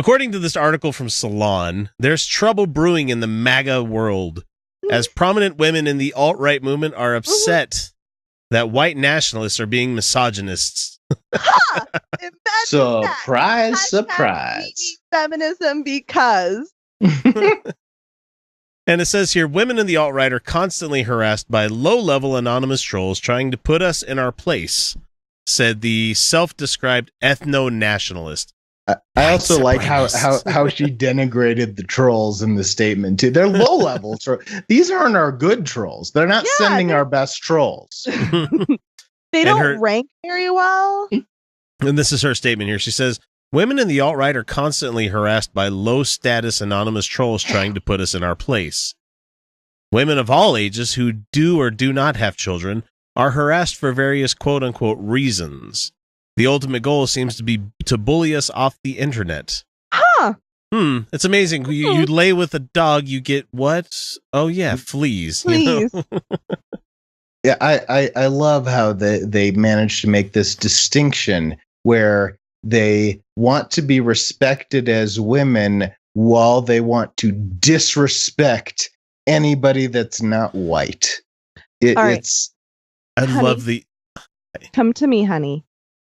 According to this article from Salon, there's trouble brewing in the MAGA world as prominent women in the alt-right movement are upset that white nationalists are being misogynists. Surprise, surprise. Feminism because. And it says here, women in the alt-right are constantly harassed by low-level anonymous trolls trying to put us in our place, said the self-described ethno-nationalist. I also like how she denigrated the trolls in the statement too. They're low-level trolls. These aren't our good trolls. They're not sending our best trolls. They don't rank very well. And this is her statement here. She says, women in the alt-right are constantly harassed by low-status anonymous trolls trying to put us in our place. Women of all ages who do or do not have children are harassed for various quote-unquote reasons. The ultimate goal seems to be to bully us off the internet. Huh. It's amazing. You lay with a dog, you get what? Oh, yeah, fleas. Please. You know? Yeah, I love how they managed to make this distinction where they want to be respected as women while they want to disrespect anybody that's not white. It's. I love the. Come to me, honey.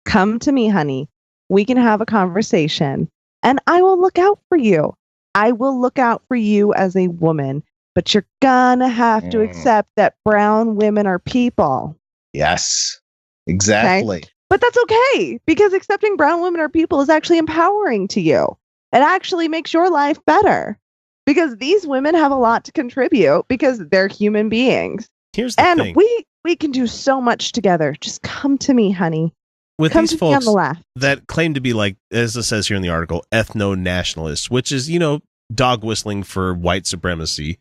Come to me, honey. We can have a conversation and I will look out for you. I will look out for you as a woman, but you're gonna have to accept that brown women are people. Yes, exactly. Okay? But that's okay because accepting brown women are people is actually empowering to you. It actually makes your life better because these women have a lot to contribute because they're human beings. Here's the thing. We can do so much together. Just come to me, honey. With these folks that claim to be like, as it says here in the article, ethno-nationalists, which is, dog whistling for white supremacy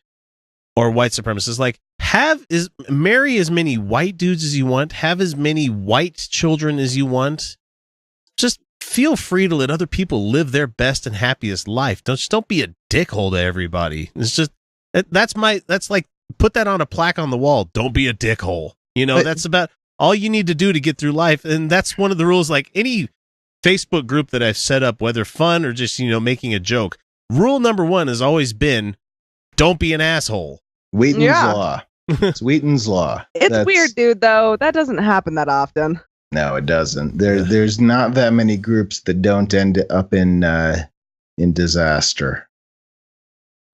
or white supremacists, like marry as many white dudes as you want, have as many white children as you want. Just feel free to let other people live their best and happiest life. Don't be a dickhole to everybody. It's just, that's like, put that on a plaque on the wall. Don't be a dickhole. That's about all you need to do to get through life. And that's one of the rules. Like any Facebook group that I've set up, whether fun or just, making a joke, rule number one has always been, don't be an asshole. Wheaton's law. It's Wheaton's law. That's weird, dude, though. That doesn't happen that often. No, it doesn't. There's not that many groups that don't end up in disaster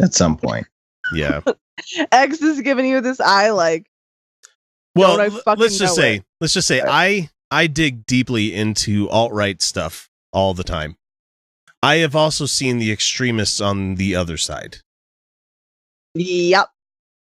at some point. Yeah. X is giving you this eye like. Well, let's just say I dig deeply into alt-right stuff all the time. I have also seen the extremists on the other side. Yep.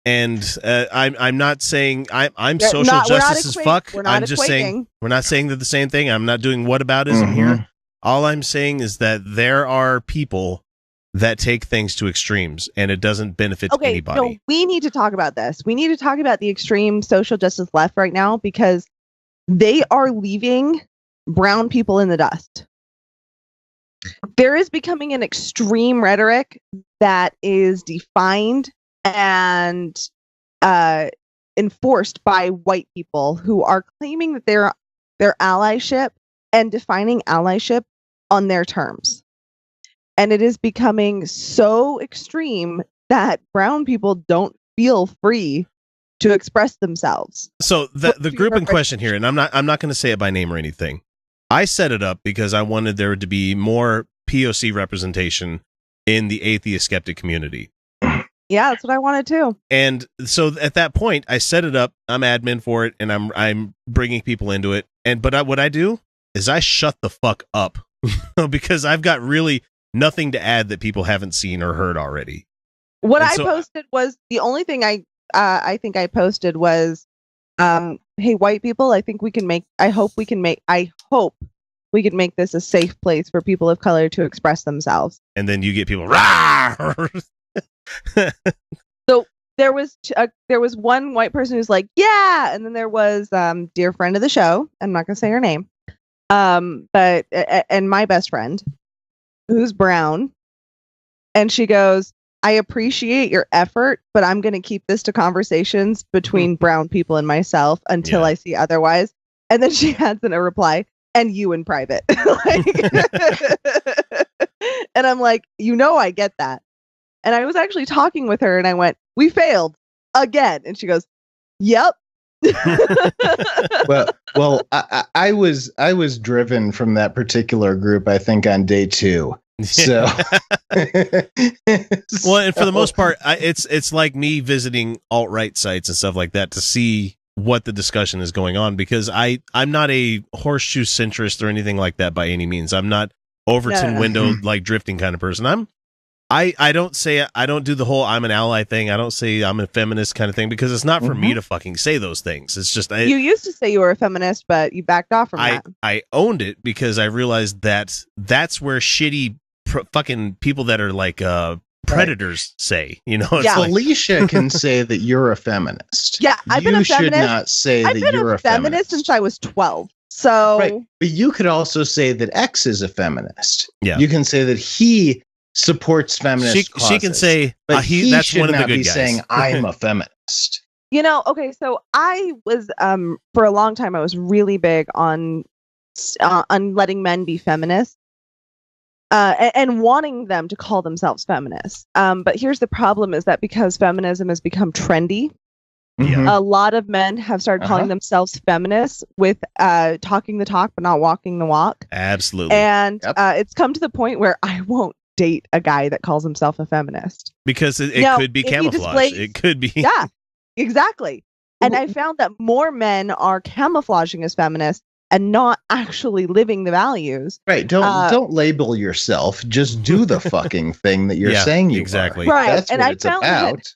And I'm not saying I'm social justice as fuck. I'm just saying we're not saying they're the same thing. I'm not doing whataboutism here. All I'm saying is that there are people that take things to extremes and it doesn't benefit anybody. No, we need to talk about this. We need to talk about the extreme social justice left right now because they are leaving brown people in the dust. There is becoming an extreme rhetoric that is defined and enforced by white people who are claiming that they're allyship and defining allyship on their terms. And it is becoming so extreme that brown people don't feel free to express themselves. So the group in question here, and I'm not going to say it by name or anything. I set it up because I wanted there to be more POC representation in the atheist skeptic community. Yeah, that's what I wanted too. And so at that point, I set it up. I'm admin for it, and I'm bringing people into it. But what I do is I shut the fuck up because I've got really nothing to add that people haven't seen or heard already. What I posted was the only thing I think I posted was, hey, white people, I hope we can make this a safe place for people of color to express themselves. And then you get people, rah! So there was one white person who's like, yeah, and then there was dear friend of the show, I'm not gonna say her name, but and my best friend who's brown, and she goes, I appreciate your effort, but I'm going to keep this to conversations between brown people and myself until I see otherwise. And then she adds in a reply, and you in private. And And I'm like, I get that. And I was actually talking with her and I went, we failed again. And she goes, yep. well, I was driven from that particular group, I think, on day 2. So, well, and for the most part, it's like me visiting alt-right sites and stuff like that to see what the discussion is going on, because I'm not a horseshoe centrist or anything like that by any means. I'm not Overton window like drifting kind of person. I don't do the whole I'm an ally thing. I don't say I'm a feminist kind of thing, because it's not for me to fucking say those things. It's just you used to say you were a feminist, but you backed off from that. I owned it because I realized that that's where shitty fucking people that are like predators say. It's yeah. like, Felicia can say that you're a feminist. Yeah, I've been a feminist. You should not say that you're a feminist since I was 12. So, right. But you could also say that X is a feminist. Yeah, you can say that he supports feminist causes. She can say, but he that's should one of the not good be guys. saying I'm a feminist. Okay, so I was for a long time I was really big on letting men be feminists. And wanting them to call themselves feminists. But here's the problem, is that because feminism has become trendy, a lot of men have started calling themselves feminists with talking the talk but not walking the walk. Absolutely. And it's come to the point where I won't date a guy that calls himself a feminist. Because it could be camouflage. It could be. Yeah, exactly. And I found that more men are camouflaging as feminists and not actually living the values. Right. Don't label yourself. Just do the fucking thing that you're saying you exactly. are. Right. That's and what I it's found about.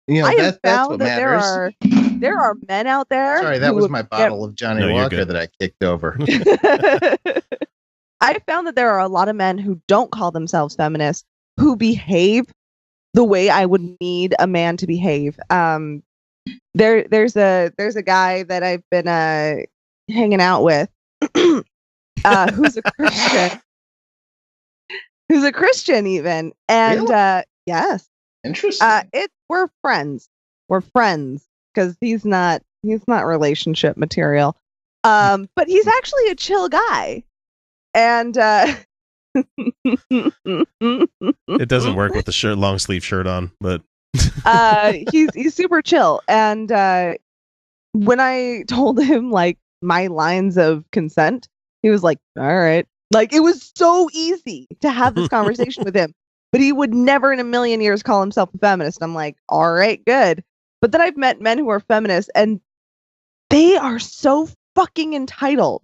That, that's what matters. There are men out there. Sorry, that was my bottle of Johnny Walker that I kicked over. I found that there are a lot of men who don't call themselves feminists who behave the way I would need a man to behave. There's a guy that I've been hanging out with who's a Christian. Who's a Christian even. And really? Yes. Interesting. We're friends. We're friends because he's not relationship material. But he's actually a chill guy. And it doesn't work with the long sleeve shirt on, but he's super chill. And when I told him like my lines of consent, he was like, all right. Like, it was so easy to have this conversation with him, but he would never in a million years call himself a feminist. I'm like, all right, good. But then I've met men who are feminists and they are so fucking entitled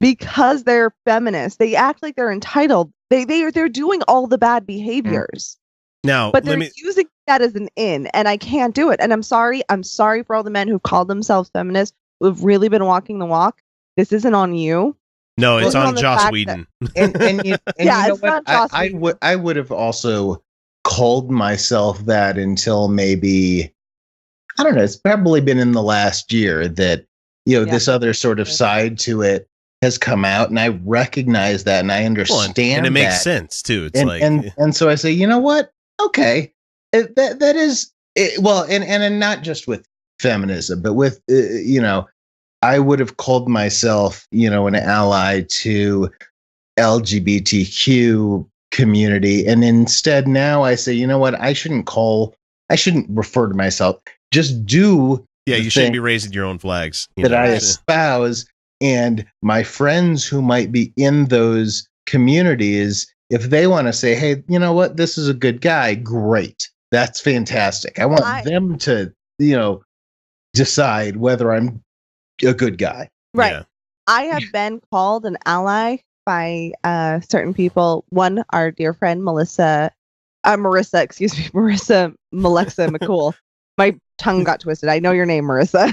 because they're feminists. They act like they're entitled. They're doing all the bad behaviors. Now, but they're using that as an in, and I can't do it. And I'm sorry for all the men who've called themselves feminists who have really been walking the walk. This isn't on you. No, it's on Joss Whedon. And you know what? I would have also called myself that until maybe, I don't know, it's probably been in the last year that, this other sort of side to it has come out, and I recognize that, and I understand and it makes sense too. It's and so I say, you know what? Okay, that is it, well, and not just with feminism, but with I would have called myself, an ally to LGBTQ community, and instead now I say, you know what? I shouldn't refer to myself. Just do. Yeah, you shouldn't be raising your own flags that I espouse. And my friends who might be in those communities, if they want to say, hey, you know what, this is a good guy, great. That's fantastic. I want them to, decide whether I'm a good guy. Right. Yeah. I have been called an ally by certain people. One, our dear friend, Marissa Malexa McCool. My tongue got twisted. I know your name, Marissa.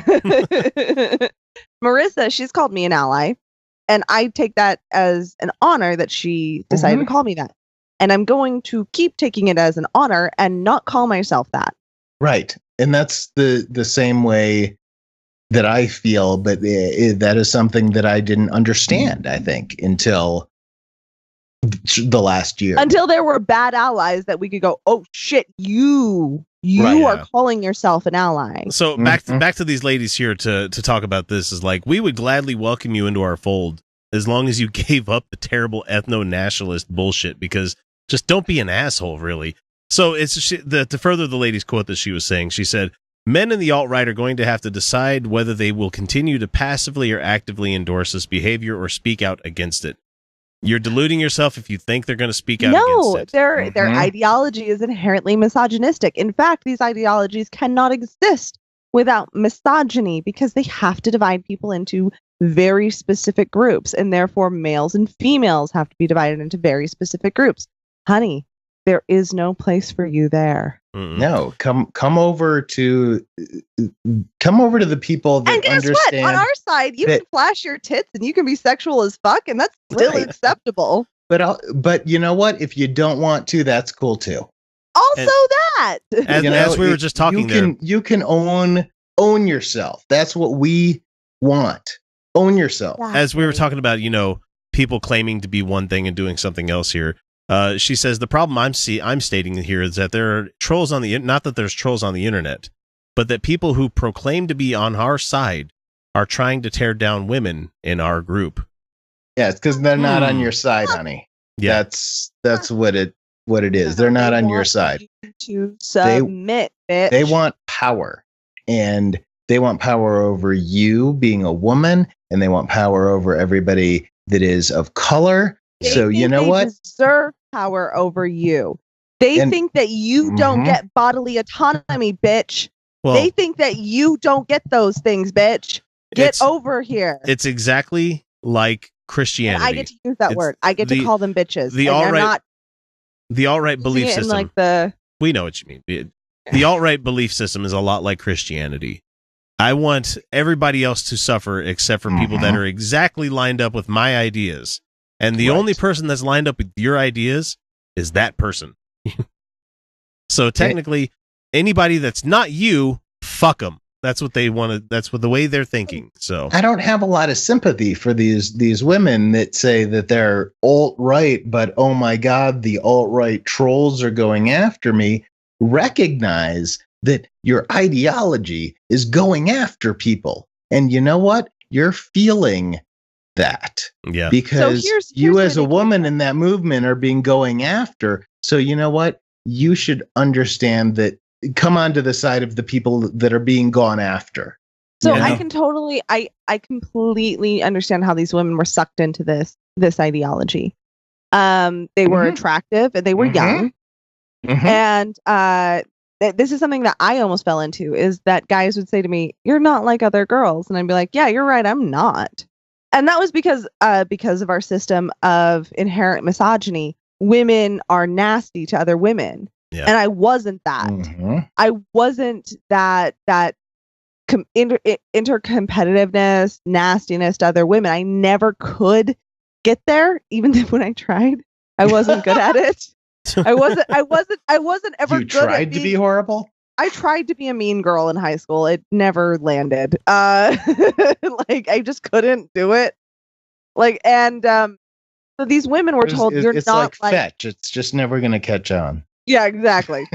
Marissa, she's called me an ally, and I take that as an honor that she decided to call me that. And I'm going to keep taking it as an honor and not call myself that. Right. And that's the same way that I feel, but that is something that I didn't understand, I think, until the last year. Until there were bad allies that we could go, oh shit, you are calling yourself an ally. So back to these ladies here to talk about this is like, we would gladly welcome you into our fold as long as you gave up the terrible ethno-nationalist bullshit, because Just don't be an asshole, really. So to further the lady's quote that she was saying, she said, men in the alt-right are going to have to decide whether they will continue to passively or actively endorse this behavior or speak out against it. You're deluding yourself if you think they're going to speak out against it. Their ideology is inherently misogynistic. In fact, these ideologies cannot exist without misogyny because they have to divide people into very specific groups, and therefore males and females have to be divided into very specific groups. Honey, there is no place for you there. No, come over to the people that and guess understand. What? On our side, you can flash your tits and you can be sexual as fuck, and that's still acceptable. But you know what? If you don't want to, that's cool too. Also, that as we were just talking, you can own yourself. That's what we want. Own yourself. Exactly. As we were talking about, people claiming to be one thing and doing something else here. She says the problem I'm stating here is that there are trolls on the not that there's trolls on the internet, but that people who proclaim to be on our side are trying to tear down women in our group. Yeah, it's because they're not on your side, honey. Yeah, that's what it is. They're not on your side. To submit, bitch. They want power, and they want power over you being a woman, and they want power over everybody that is of color. So you know what? Deserve power over you. They think that you don't get bodily autonomy, bitch. Well, they think that you don't get those things, bitch. Get over here. It's exactly like Christianity. And I get to use that word. I get to call them bitches. The alt-right belief system. We know what you mean. The alt-right belief system is a lot like Christianity. I want everybody else to suffer except for people that are exactly lined up with my ideas. And the only person that's lined up with your ideas is that person. So technically, anybody that's not you, fuck them. That's what they want to. That's what the way they're thinking. So I don't have a lot of sympathy for these women that say that they're alt-right, but oh my God, the alt-right trolls are going after me. Recognize that your ideology is going after people, and you know what? You're feeling that, because here's you as a woman in that movement are being going after. So you know what? You should understand that. Come on to the side of the people that are being gone after. So I can totally, I completely understand how these women were sucked into this ideology. They were attractive and they were young, and this is something that I almost fell into. Is that guys would say to me, "You're not like other girls," and I'd be like, "Yeah, you're right, I'm not." And that was because of our system of inherent misogyny. Women are nasty to other women. Yeah. And I wasn't that. I wasn't that intercompetitiveness, nastiness to other women. I never could get there, even when I tried. I wasn't good at it. I wasn't ever you good at tried to be horrible? I tried to be a mean girl in high school. It never landed. Like I just couldn't do it. So these women were told you're not like fetch. It's just never going to catch on. Yeah, exactly.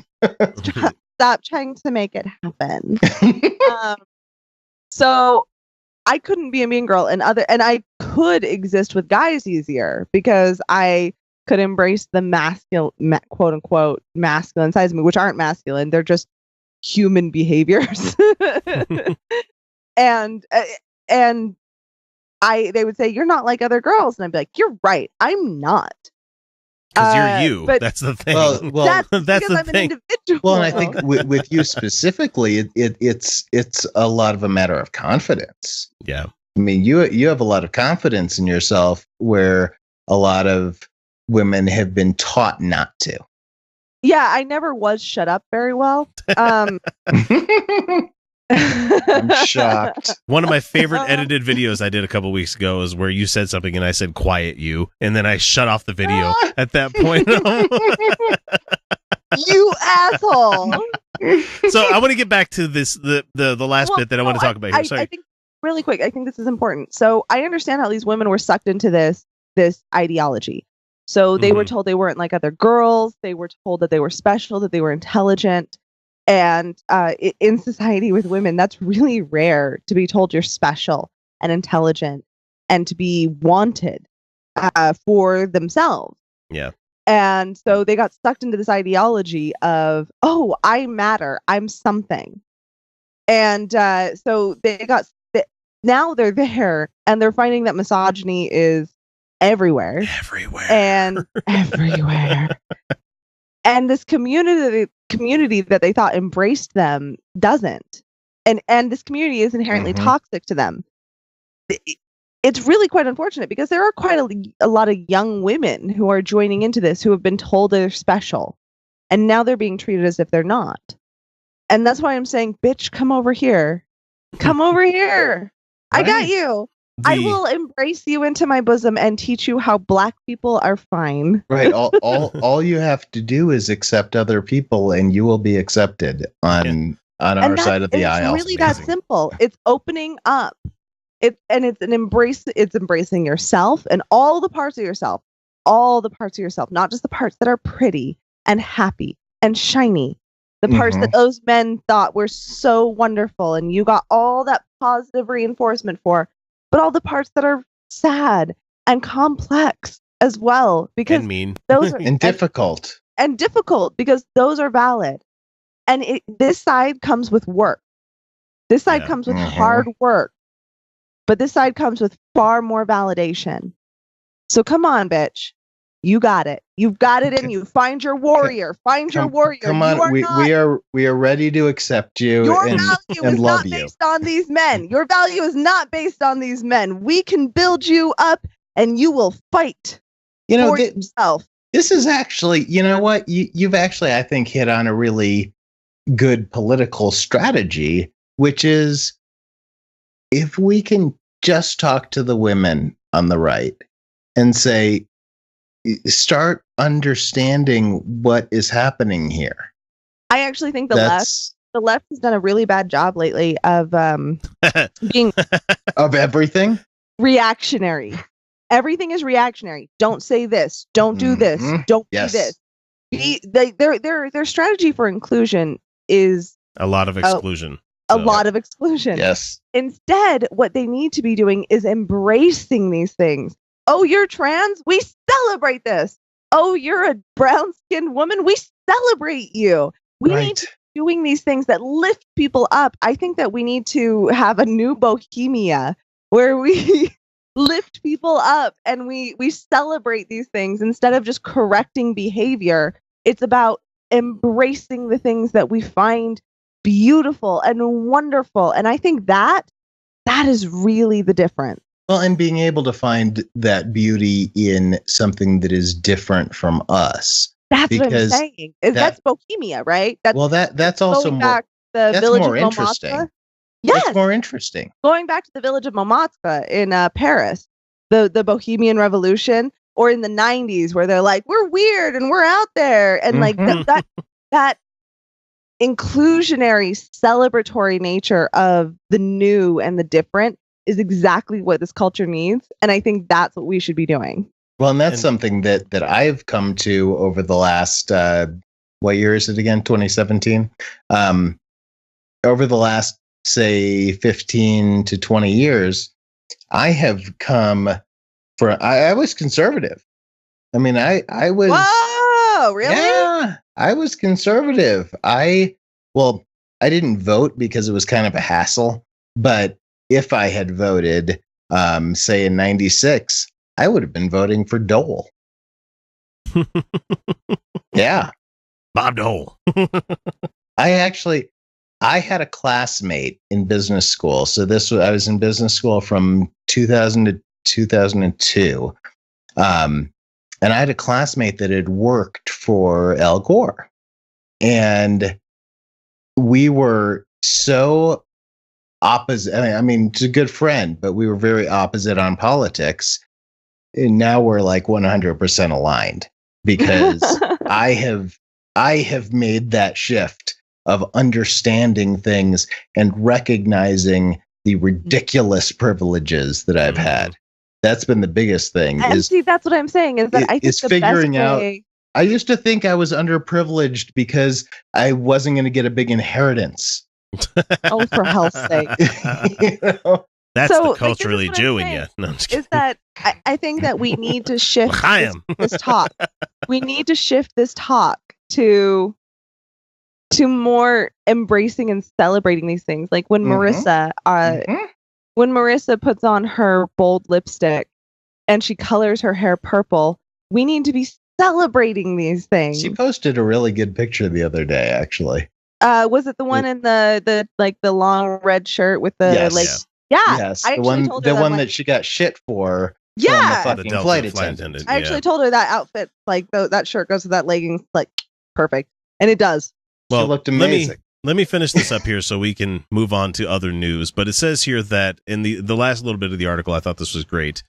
Stop trying to make it happen. So I couldn't be a mean girl, and I could exist with guys easier because I could embrace the masculine, quote unquote, masculine sides of me, which aren't masculine; they're just human behaviors. and they would say, "You're not like other girls," and I'd be like, "You're right, I'm not." Because you're you. That's the thing. Well, that's the thing. An individual. Well, and I think with you specifically, it's a lot of a matter of confidence. Yeah. I mean, you have a lot of confidence in yourself, where a lot of women have been taught not to. Yeah, I never was shut up very well. I'm shocked. One of my favorite edited videos I did a couple weeks ago is where you said something and I said quiet you, and then I shut off the video at that point. You asshole. So I want to get back to the last bit that I want to talk about here. Sorry. I think really quick, I think this is important. So I understand how these women were sucked into this ideology. So they were told they weren't like other girls. They were told that they were special, that they were intelligent. And in society with women, that's really rare to be told you're special and intelligent and to be wanted for themselves. Yeah. And so they got sucked into this ideology of, oh, I matter, I'm something. And so now they're there, and they're finding that misogyny is everywhere. And everywhere. And this community that they thought embraced them doesn't. And this community is inherently toxic to them. It's really quite unfortunate because there are quite a lot of young women who are joining into this, who have been told they're special, and now they're being treated as if they're not. And that's why I'm saying, bitch, come over here. Come over here. Right. I got you. I will embrace you into my bosom and teach you how Black people are fine. Right. All you have to do is accept other people, and you will be accepted on our side of the aisle. It's really that simple. It's opening up. It's embracing yourself and all the parts of yourself. All the parts of yourself, not just the parts that are pretty and happy and shiny. The parts that those men thought were so wonderful and you got all that positive reinforcement for, but all the parts that are sad and complex as well, because and mean, those are and difficult because those are valid. And this side comes with work. This side comes with hard work, but this side comes with far more validation. So come on, bitch. You got it. You've got it in you. Find your warrior. Find your warrior. Come on. We are ready to accept you. Your and, value and is love not you. based on these men. Your value is not based on these men. We can build you up and you will fight for yourself. This is actually, you know what? You've actually, I think, hit on a really good political strategy, which is if we can just talk to the women on the right and say, start understanding what is happening here. I actually think the left has done a really bad job lately of being of everything reactionary. Everything is reactionary. Don't say this. Don't do this. Don't do this. Their strategy for inclusion is a lot of exclusion. A lot of exclusion. Yes. Instead, what they need to be doing is embracing these things. Oh, you're trans? We celebrate this. Oh, you're a brown-skinned woman? We celebrate you. We need to be doing these things that lift people up. I think that we need to have a new Bohemia where we lift people up and we celebrate these things instead of just correcting behavior. It's about embracing the things that we find beautiful and wonderful. And I think that is really the difference. Well, and being able to find that beauty in something that is different from us. That's what I'm saying. That's Bohemia, right? That's also more, the village more of interesting. Montmartre. Yes. That's more interesting. Going back to the village of Montmartre in Paris, the Bohemian Revolution, or in the 90s where they're like, we're weird and we're out there. And like that inclusionary, celebratory nature of the new and the different is exactly what this culture needs. And I think that's what we should be doing. Well, and that's something that I've come to over the last, what year is it again? 2017. Over the last, say, 15 to 20 years, I have come I was conservative. I mean, I was. Whoa, really? Yeah, I was conservative. I didn't vote because it was kind of a hassle, but if I had voted, say in 96, I would have been voting for Dole. Yeah. Bob Dole. I had a classmate in business school. So I was in business school from 2000 to 2002. And I had a classmate that had worked for Al Gore. And we were so opposite. I mean, it's a good friend, but we were very opposite on politics. And now we're like 100% aligned because I have made that shift of understanding things and recognizing the ridiculous privileges that I've had. That's been the biggest thing. And see, that's what I'm saying is that I think is the figuring best way. I used to think I was underprivileged because I wasn't going to get a big inheritance. Oh, for hell's sake. You know? That's So, the like, culturally this is what I'm Jew in you. saying, No, I'm just kidding. is that I think that we need to shift this talk. We need to shift this talk to more embracing and celebrating these things. Like when Marissa puts on her bold lipstick and she colors her hair purple, we need to be celebrating these things. She posted a really good picture the other day, actually. Was it the one in the long red shirt with the Yes. Yeah. Yes, I the actually one told her that she got shit for. Yeah. From the fucking flight attendant. I actually told her that outfit, like that shirt goes with that leggings, like perfect, and it does. Well, she looked amazing. Let me finish this up here so we can move on to other news. But it says here that in the last little bit of the article, I thought this was great.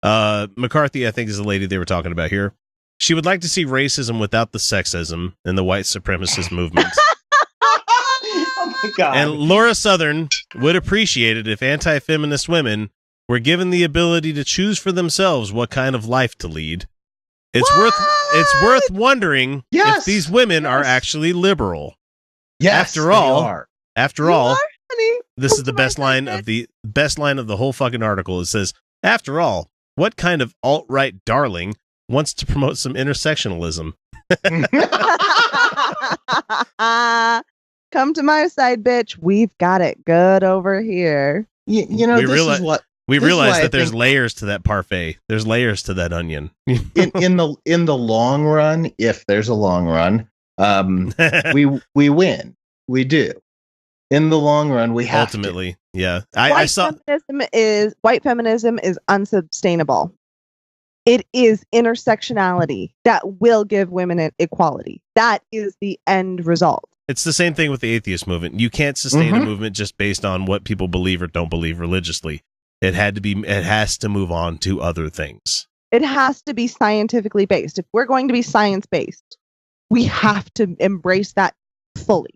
McCarthy, I think, is the lady they were talking about here. She would like to see racism without the sexism in the white supremacist movement. Oh my God. And Laura Southern would appreciate it if anti-feminist women were given the ability to choose for themselves what kind of life to lead. It's worth wondering if these women are actually liberal. Yes, after all, honey. This is the best line of the whole fucking article. It says, "After all, what kind of alt-right darling wants to promote some intersectionalism?" Come to my side, bitch. We've got it good over here. You know, we realize that there's layers to that parfait. There's layers to that onion. in the long run, if there's a long run, we win. We do. In the long run, we have ultimately. To. Yeah, White feminism is unsustainable. It is intersectionality that will give women equality. That is the end result. It's the same thing with the atheist movement. You can't sustain a movement just based on what people believe or don't believe religiously. It has to move on to other things. It has to be scientifically based. If we're going to be science based, we have to embrace that fully.